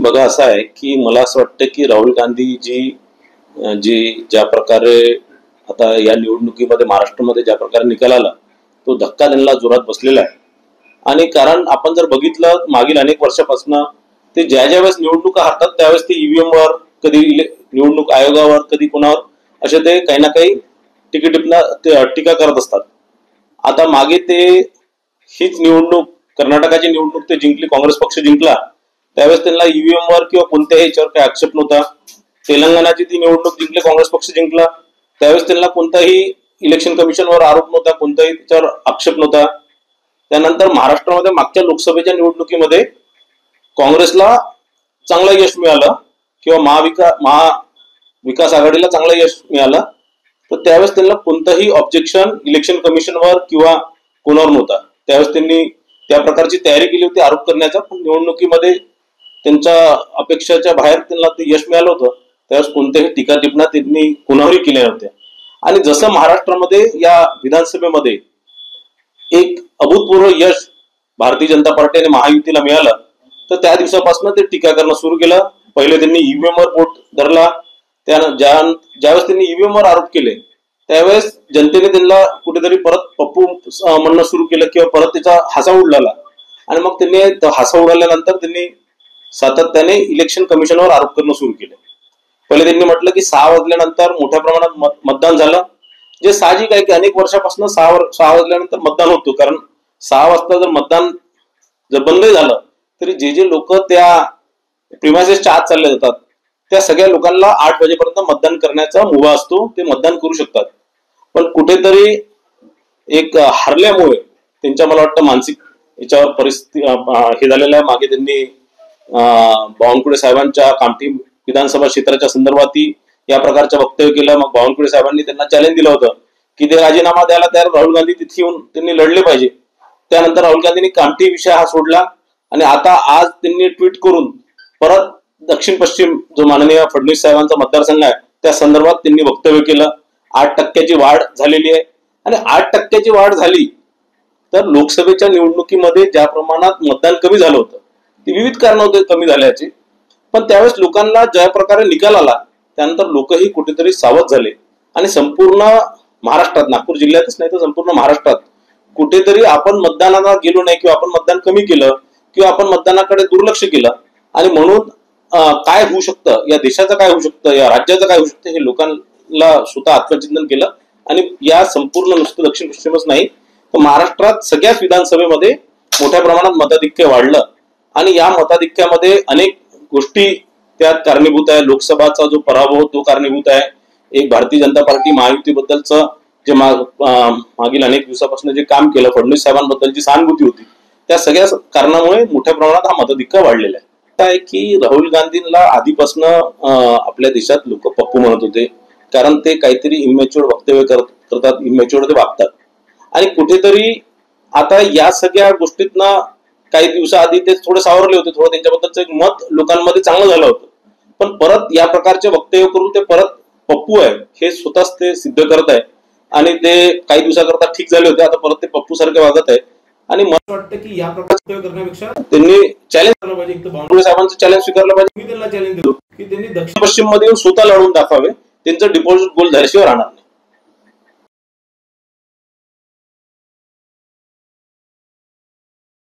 बघा असं आहे की मला असं वाटतं की राहुल गांधी जी ज्या प्रकारे आता या निवडणुकीमध्ये महाराष्ट्रामध्ये ज्या प्रकारे निकाल आला तो धक्का त्यांना जोरात बसलेला आहे। आणि कारण आपण जर बघितलं मागील अनेक वर्षापासून ते ज्या वेळेस निवडणुका हरतात त्यावेळेस ते ईव्हीएम वर कधी निवडणूक आयोगावर कधी कोणावर असे ते काही ना काही टीका करत असतात। आता मागे ते हीच निवडणूक कर्नाटकाची निवडणूक ते जिंकली, काँग्रेस पक्ष जिंकला, त्यावेळेस त्यांना ईव्हीएम वर किंवा कोणत्याही याच्यावर काही आक्षेप नव्हता। तेलंगणाची ती निवडणूक जिंकली, काँग्रेस पक्ष जिंकला, त्यावेळेस त्यांना कोणताही इलेक्शन कमिशनवर आरोप नव्हता, कोणताही त्याच्यावर आक्षेप नव्हता। त्यानंतर महाराष्ट्रामध्ये मागच्या लोकसभेच्या निवडणुकीमध्ये काँग्रेसला चांगलं यश मिळालं किंवा महाविकास आघाडीला चांगलं यश मिळालं, तर त्यावेळेस त्यांना कोणतंही ऑब्जेक्शन इलेक्शन कमिशनवर किंवा कोणावर नव्हता। त्यावेळेस त्यांनी त्या प्रकारची तयारी केली होती आरोप करण्याचा, पण निवडणुकीमध्ये त्यांच्या अपेक्षाच्या बाहेर त्यांना ते यश मिळालं होतं। त्यावेळेस कोणत्याही टीका टिप्पण्या त्यांनी कोणावरही केल्या नव्हत्या। आणि जसं महाराष्ट्रामध्ये या विधानसभेमध्ये एक अभूतपूर्व यश भारतीय जनता पार्टी आणि महायुतीला मिळालं, तर त्या दिवसापासून ते टीका करणं सुरू केलं। पहिले त्यांनी ईव्हीएम वर बोट धरला, ज्यावेळेस त्यांनी ईव्हीएम वर आरोप केले त्यावेळेस जनतेने त्यांना कुठेतरी परत पप्पू म्हणणं सुरू केलं किंवा परत त्याचा हासा उडला। आणि मग त्यांनी हासा उडाल्यानंतर त्यांनी सातत्याने इलेक्शन कमिशनवर आरोप करणं सुरू केले। पहिले त्यांनी म्हटलं की 6 वाजल्यानंतर मोठ्या प्रमाणात मतदान झालं, जे साहजिक आहे की अनेक वर्षापासून 6 वाजल्यानंतर मतदान होतं, कारण 6 वाजता जर मतदान जर बंद झालं तरी जे लोक त्या प्रिमायसेसच्या आत चालले जातात त्या सगळ्या लोकांना 8 वाजेपर्यंत मतदान करण्याचा मुभा असतो, ते मतदान करू शकतात। पण कुठेतरी एक हरल्यामुळे त्यांच्या मला वाटतं मानसिक याच्यावर परिस्थिती हे झालेलं आहे। मागे त्यांनी बावनकुळे साहेबांच्या कामठी विधानसभा क्षेत्राच्या संदर्भात या प्रकारचं वक्तव्य केलं। मग बावनकुळे साहेबांनी त्यांना चॅलेंज दिलं होतं की ते राजीनामा द्यायला तयार, राहुल गांधी तिथे येऊन त्यांनी लढले पाहिजे। त्यानंतर राहुल गांधींनी कामठी विषय हा सोडला आणि आता आज त्यांनी ट्विट करून परत दक्षिण पश्चिम जो माननीय फडणवीस साहेबांचा मतदारसंघ आहे त्या संदर्भात त्यांनी वक्तव्य केलं। 8% वाढ झालेली आहे आणि 8% वाढ झाली तर लोकसभेच्या निवडणुकीमध्ये ज्या प्रमाणात मतदान कमी झालं होतं ते विविध कारण होते कमी झाल्याचे, पण त्यावेळेस लोकांना ज्या प्रकारे निकाल आला त्यानंतर लोकही कुठेतरी सावध झाले आणि संपूर्ण महाराष्ट्रात, नागपूर जिल्ह्यातच नाही तर संपूर्ण महाराष्ट्रात कुठेतरी आपण मतदानाला गेलो नाही किंवा आपण मतदान कमी केलं किंवा आपण मतदानाकडे दुर्लक्ष केलं आणि म्हणून काय होऊ शकतं, या देशाचं काय होऊ शकतं, या राज्याचं काय होऊ शकतं हे लोकांना स्वतः आत्मचिंतन केलं। आणि या संपूर्ण नुसतं दक्षिण पश्चिमच नाही तर महाराष्ट्रात सगळ्याच विधानसभेमध्ये मोठ्या प्रमाणात मताधिक्य वाढलं आणि या मताधिक्यामध्ये अनेक गोष्टी त्यात कारणीभूत आहे। लोकसभाचा जो पराभव तो कारणीभूत आहे, एक भारतीय जनता पार्टी महायुतीबद्दलचं जे मागील अनेक दिवसापासून जे काम केलं, फडणवीस साहेबांबद्दलची सहानुभूती होती, त्या सगळ्या कारणामुळे मोठ्या प्रमाणात हा मताधिक्य वाढलेला आहे। आहे की राहुल गांधींना आधीपासून आपल्या देशात लोक पप्पू म्हणत होते, कारण ते काहीतरी इमॅच्युअर वक्तव्य करतात, इमॅच्युअर ते वागतात। आणि कुठेतरी आता या सगळ्या गोष्टीतनं काही दिवसाआधी ते थोडे सावरले होते, थोडं त्यांच्याबद्दलचं एक मत लोकांमध्ये चांगलं झालं होतं, पण परत या प्रकारचे वक्तव्य करून ते परत पप्पू आहे हे स्वतःच ते सिद्ध करत आहे। आणि ते काही दिवसाकरता ठीक झाले होते, आता परत ते पप्पू सारखे वागत आहे। आणि मला वाटतं की या प्रकारचे करण्यापेक्षा त्यांनी चॅलेंज करायला पाहिजे, एक तर बावनकुळे साहेबांचं चॅलेंज स्वीकारलं पाहिजे। मी त्यांना चॅलेंज देतो की त्यांनी दक्षिण पश्चिम मध्ये स्वतः लढून दाखवावे, त्यांचं डिपॉझिट गोल झाल्याशिवाय राहणार।